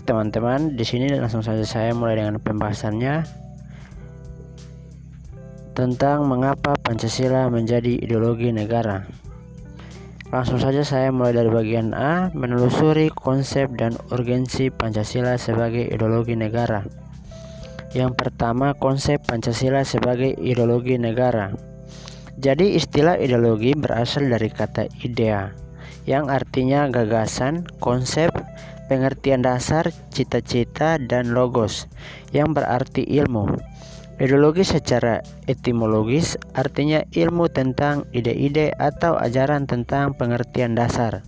Baik teman-teman, di sini langsung saja saya mulai dengan pembahasannya tentang mengapa Pancasila menjadi ideologi negara. Langsung saja saya mulai dari bagian A, menelusuri konsep dan urgensi Pancasila sebagai ideologi negara. Yang pertama, konsep Pancasila sebagai ideologi negara. Jadi istilah ideologi berasal dari kata idea, yang artinya gagasan, konsep, pengertian dasar, cita-cita, dan logos, yang berarti ilmu. Ideologi secara etimologis artinya ilmu tentang ide-ide atau ajaran tentang pengertian dasar.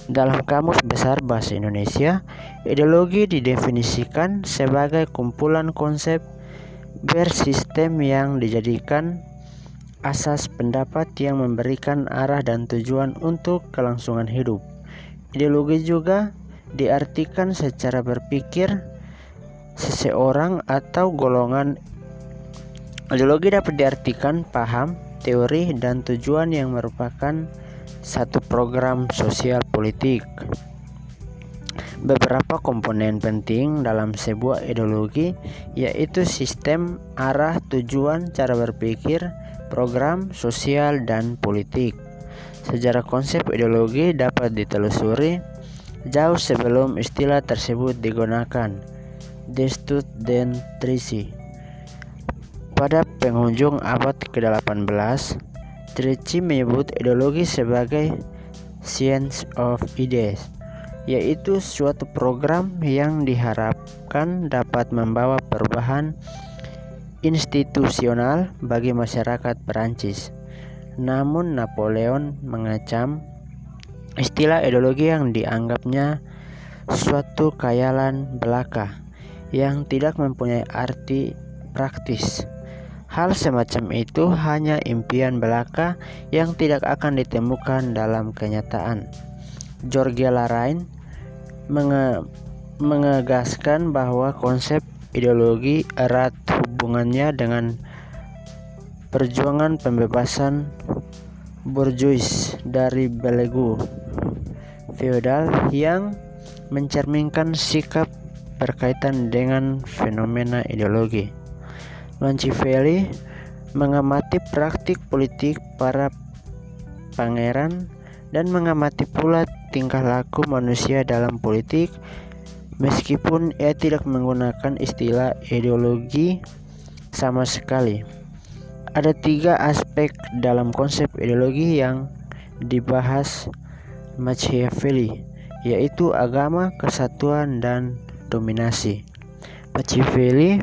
Dalam Kamus Besar Bahasa Indonesia, ideologi didefinisikan sebagai kumpulan konsep bersistem yang dijadikan asas pendapat yang memberikan arah dan tujuan untuk kelangsungan hidup. Ideologi juga diartikan secara berpikir seseorang atau golongan. Ideologi dapat diartikan paham, teori, dan tujuan yang merupakan satu program sosial politik. Beberapa komponen penting dalam sebuah ideologi yaitu sistem, arah, tujuan, cara berpikir, program sosial, dan politik. Sejarah konsep ideologi dapat ditelusuri jauh sebelum istilah tersebut digunakan. Destutt dan Trichy. Pada penghujung abad ke-18, Trichy menyebut ideologi sebagai science of ideas, yaitu suatu program yang diharapkan dapat membawa perubahan institusional bagi masyarakat Perancis. Namun Napoleon mengecam istilah ideologi yang dianggapnya suatu khayalan belaka yang tidak mempunyai arti praktis. Hal semacam itu hanya impian belaka yang tidak akan ditemukan dalam kenyataan. Georges Laraine menegaskan bahwa konsep ideologi erat hubungannya dengan perjuangan pembebasan bourgeois dari belenggu feodal yang mencerminkan sikap berkaitan dengan fenomena ideologi. Machiavelli mengamati praktik politik para pangeran dan mengamati pula tingkah laku manusia dalam politik, meskipun ia tidak menggunakan istilah ideologi sama sekali. Ada 3 aspek dalam konsep ideologi yang dibahas Machiavelli, yaitu agama, kesatuan, dan dominasi. Machiavelli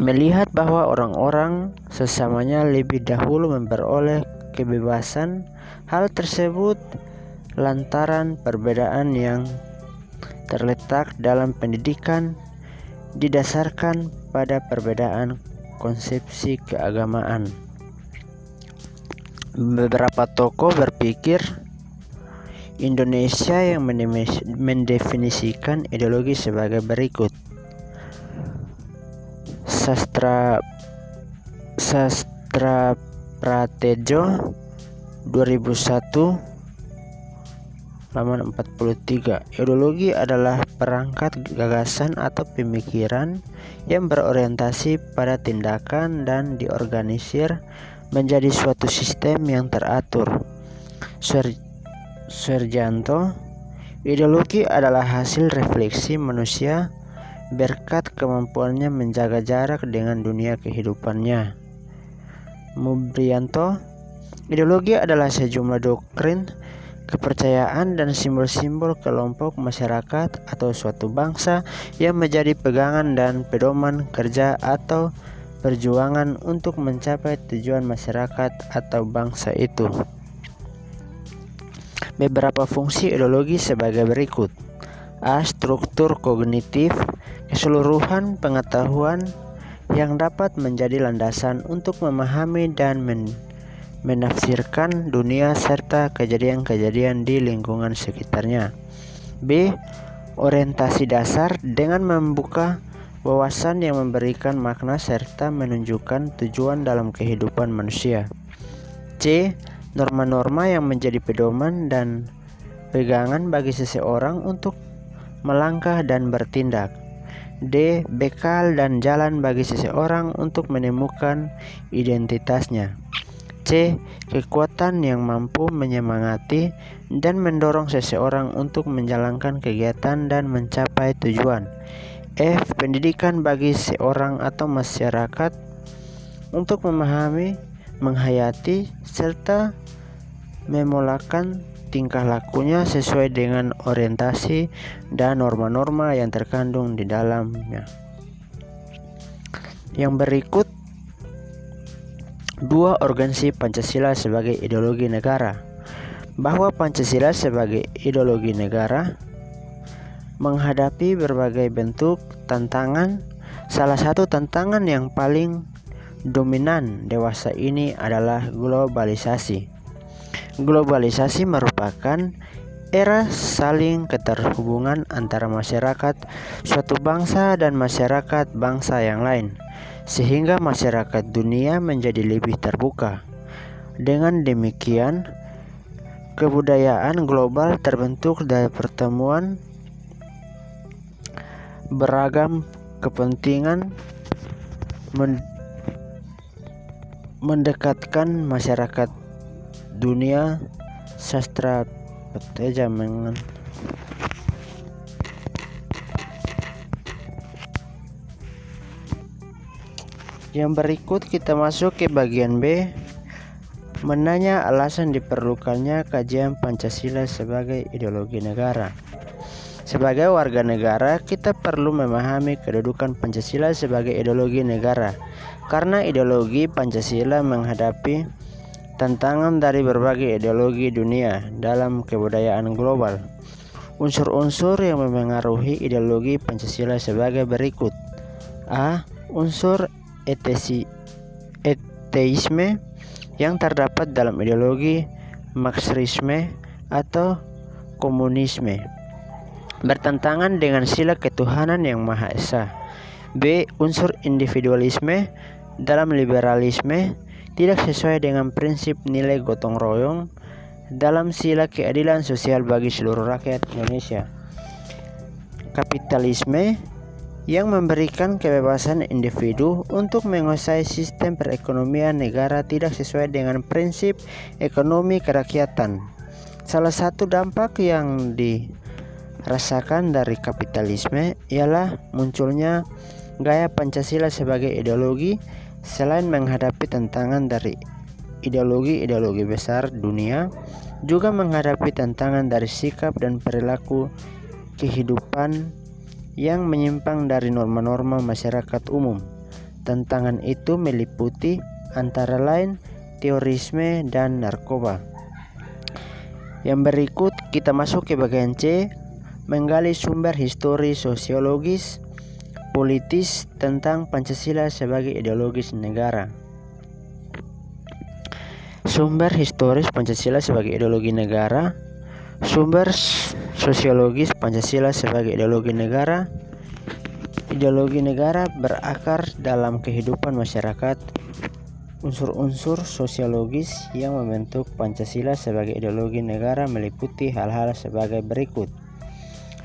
melihat bahwa orang-orang sesamanya lebih dahulu memperoleh kebebasan. Hal tersebut lantaran perbedaan yang terletak dalam pendidikan didasarkan pada perbedaan konsepsi keagamaan. Beberapa tokoh berpikir Indonesia yang mendefinisikan ideologi sebagai berikut. Sastra Pratejo 2001 halaman 43. Ideologi adalah perangkat gagasan atau pemikiran yang berorientasi pada tindakan dan diorganisir menjadi suatu sistem yang teratur. Suharyanto, ideologi adalah hasil refleksi manusia berkat kemampuannya menjaga jarak dengan dunia kehidupannya. Mubryanto, ideologi adalah sejumlah doktrin, kepercayaan, dan simbol-simbol kelompok masyarakat atau suatu bangsa yang menjadi pegangan dan pedoman kerja atau perjuangan untuk mencapai tujuan masyarakat atau bangsa itu. Beberapa fungsi ideologi sebagai berikut. A. Struktur kognitif, keseluruhan pengetahuan yang dapat menjadi landasan untuk memahami dan menafsirkan dunia serta kejadian-kejadian di lingkungan sekitarnya. B. Orientasi dasar dengan membuka wawasan yang memberikan makna serta menunjukkan tujuan dalam kehidupan manusia. C. Norma-norma yang menjadi pedoman dan pegangan bagi seseorang untuk melangkah dan bertindak. D. Bekal dan jalan bagi seseorang untuk menemukan identitasnya. C. Kekuatan yang mampu menyemangati dan mendorong seseorang untuk menjalankan kegiatan dan mencapai tujuan. F. Pendidikan bagi seorang atau masyarakat untuk memahami, menghayati, serta memolakan tingkah lakunya sesuai dengan orientasi dan norma-norma yang terkandung di dalamnya. Yang berikut, 2 urgensi Pancasila sebagai ideologi negara. Bahwa Pancasila sebagai ideologi negara menghadapi berbagai bentuk tantangan. Salah satu tantangan yang paling dominan dewasa ini adalah globalisasi. Globalisasi merupakan era saling keterhubungan antara masyarakat suatu bangsa dan masyarakat bangsa yang lain, sehingga masyarakat dunia menjadi lebih terbuka. Dengan demikian, kebudayaan global terbentuk dari pertemuan beragam kepentingan mendekatkan masyarakat dunia. Sastra petejaman. Yang berikut kita masuk ke bagian B, menanya alasan diperlukannya kajian Pancasila sebagai ideologi negara. Sebagai warga negara, kita perlu memahami kedudukan Pancasila sebagai ideologi negara, karena ideologi Pancasila menghadapi tantangan dari berbagai ideologi dunia dalam kebudayaan global. Unsur-unsur yang memengaruhi ideologi Pancasila sebagai berikut. A. Unsur ateisme yang terdapat dalam ideologi Marxisme atau komunisme, bertentangan dengan sila ketuhanan yang Maha Esa. B. Unsur individualisme dalam liberalisme, tidak sesuai dengan prinsip nilai gotong royong dalam sila keadilan sosial bagi seluruh rakyat Indonesia. Kapitalisme yang memberikan kebebasan individu untuk menguasai sistem perekonomian negara, tidak sesuai dengan prinsip ekonomi kerakyatan. Salah satu dampak yang dirasakan dari kapitalisme ialah munculnya gaya Pancasila sebagai ideologi. Selain menghadapi tantangan dari ideologi-ideologi besar dunia, juga menghadapi tantangan dari sikap dan perilaku kehidupan yang menyimpang dari norma-norma masyarakat umum. Tantangan itu meliputi antara lain terorisme dan narkoba. Yang berikut kita masuk ke bagian C, menggali sumber histori sosiologis politis tentang Pancasila sebagai ideologis negara. Sumber historis Pancasila sebagai ideologi negara. Sumber sosiologis Pancasila sebagai ideologi negara. Ideologi negara berakar dalam kehidupan masyarakat. Unsur-unsur sosiologis yang membentuk Pancasila sebagai ideologi negara meliputi hal-hal sebagai berikut.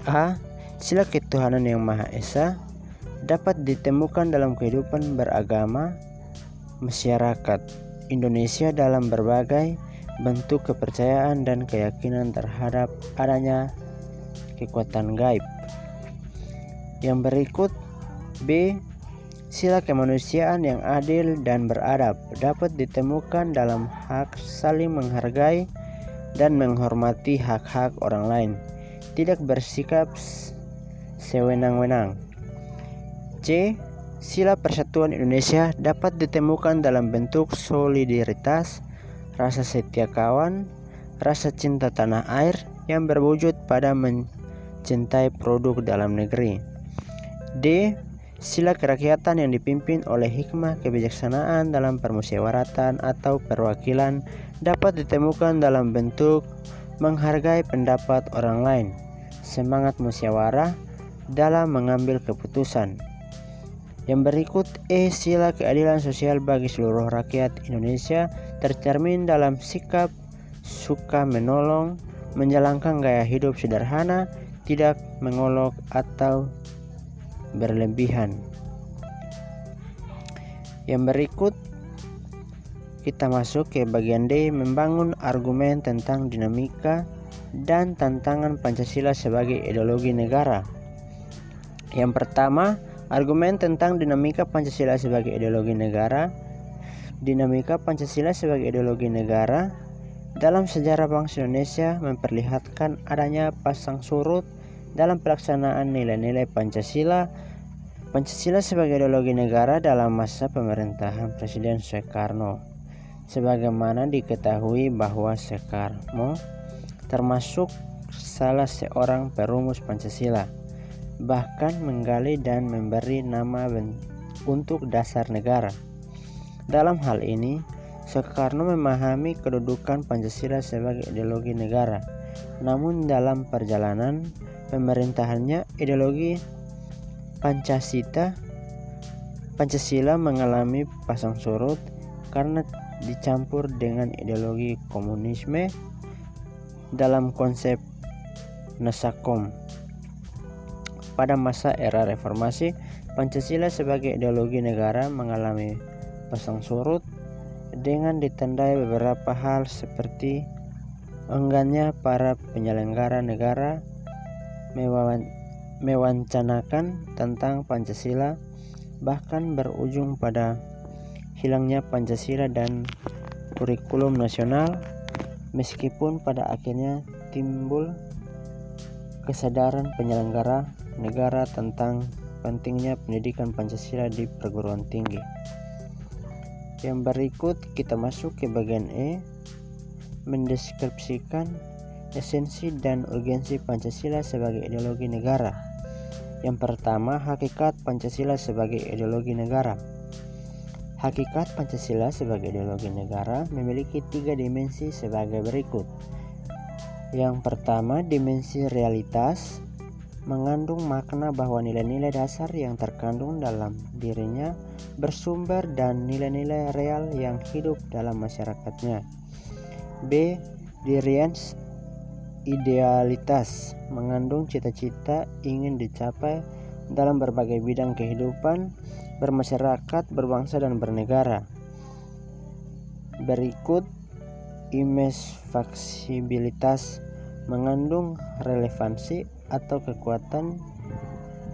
A. Sila ketuhanan yang Maha Esa dapat ditemukan dalam kehidupan beragama masyarakat Indonesia dalam berbagai bentuk kepercayaan dan keyakinan terhadap adanya kekuatan gaib. Yang berikut, B. Sila kemanusiaan yang adil dan beradab dapat ditemukan dalam hak saling menghargai dan menghormati hak-hak orang lain, tidak bersikap sewenang-wenang. C. Sila persatuan Indonesia dapat ditemukan dalam bentuk solidaritas, rasa setia kawan, rasa cinta tanah air yang berwujud pada mencintai produk dalam negeri. D. Sila kerakyatan yang dipimpin oleh hikmah kebijaksanaan dalam permusyawaratan atau perwakilan dapat ditemukan dalam bentuk menghargai pendapat orang lain, semangat musyawarah dalam mengambil keputusan. Yang berikut, E. Sila keadilan sosial bagi seluruh rakyat Indonesia tercermin dalam sikap suka menolong, menjalankan gaya hidup sederhana, tidak mengolok atau berlebihan. Yang berikut kita masuk ke bagian D, membangun argumen tentang dinamika dan tantangan Pancasila sebagai ideologi negara. Yang pertama, argumen tentang dinamika Pancasila sebagai ideologi negara. Dinamika Pancasila sebagai ideologi negara dalam sejarah bangsa Indonesia memperlihatkan adanya pasang surut dalam pelaksanaan nilai-nilai Pancasila. Pancasila sebagai ideologi negara dalam masa pemerintahan Presiden Soekarno. Sebagaimana diketahui bahwa Soekarno termasuk salah seorang perumus Pancasila, bahkan menggali dan memberi nama untuk dasar negara. Dalam hal ini, Soekarno memahami kedudukan Pancasila sebagai ideologi negara. Namun dalam perjalanan pemerintahannya, ideologi Pancasila mengalami pasang surut karena dicampur dengan ideologi komunisme dalam konsep Nasakom. Pada masa era reformasi, Pancasila sebagai ideologi negara mengalami pasang surut dengan ditandai beberapa hal seperti enggannya para penyelenggara negara mewacanakan tentang Pancasila, bahkan berujung pada hilangnya Pancasila dan kurikulum nasional, meskipun pada akhirnya timbul kesadaran penyelenggara negara tentang pentingnya pendidikan Pancasila di perguruan tinggi. Yang berikut kita masuk ke bagian E, mendeskripsikan esensi dan urgensi Pancasila sebagai ideologi negara. Yang pertama, hakikat Pancasila sebagai ideologi negara. Hakikat Pancasila sebagai ideologi negara memiliki 3 dimensi sebagai berikut. Yang pertama, dimensi realitas, mengandung makna bahwa nilai-nilai dasar yang terkandung dalam dirinya bersumber dan nilai-nilai real yang hidup dalam masyarakatnya. B. Dirians idealitas, mengandung cita-cita ingin dicapai dalam berbagai bidang kehidupan bermasyarakat, berbangsa, dan bernegara. Berikut image faksibilitas, mengandung relevansi atau kekuatan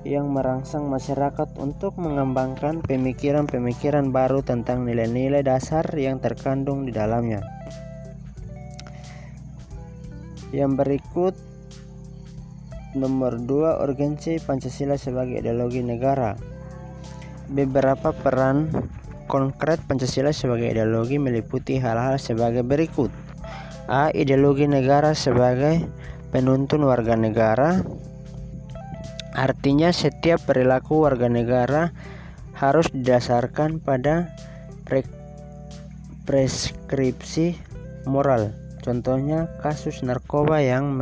yang merangsang masyarakat untuk mengembangkan pemikiran-pemikiran baru tentang nilai-nilai dasar yang terkandung di dalamnya. Yang berikut nomor 2, urgensi Pancasila sebagai ideologi negara. Beberapa peran konkret Pancasila sebagai ideologi meliputi hal-hal sebagai berikut. A. Ideologi negara sebagai penuntun warga negara. Artinya setiap perilaku warga negara harus didasarkan pada preskripsi moral. Contohnya kasus narkoba yang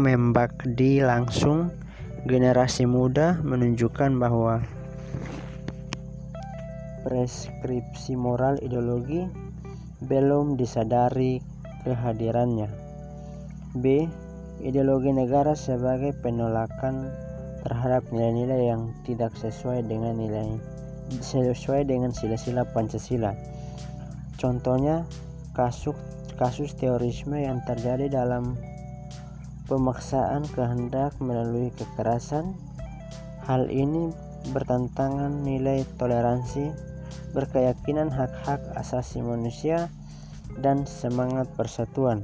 membakdi langsung generasi muda menunjukkan bahwa preskripsi moral ideologi belum disadari kehadirannya. B. Ideologi negara sebagai penolakan terhadap nilai-nilai yang tidak sesuai dengan sila-sila Pancasila. Contohnya kasus terorisme yang terjadi dalam pemaksaan kehendak melalui kekerasan. Hal ini bertentangan nilai toleransi, berkeyakinan hak-hak asasi manusia, dan semangat persatuan.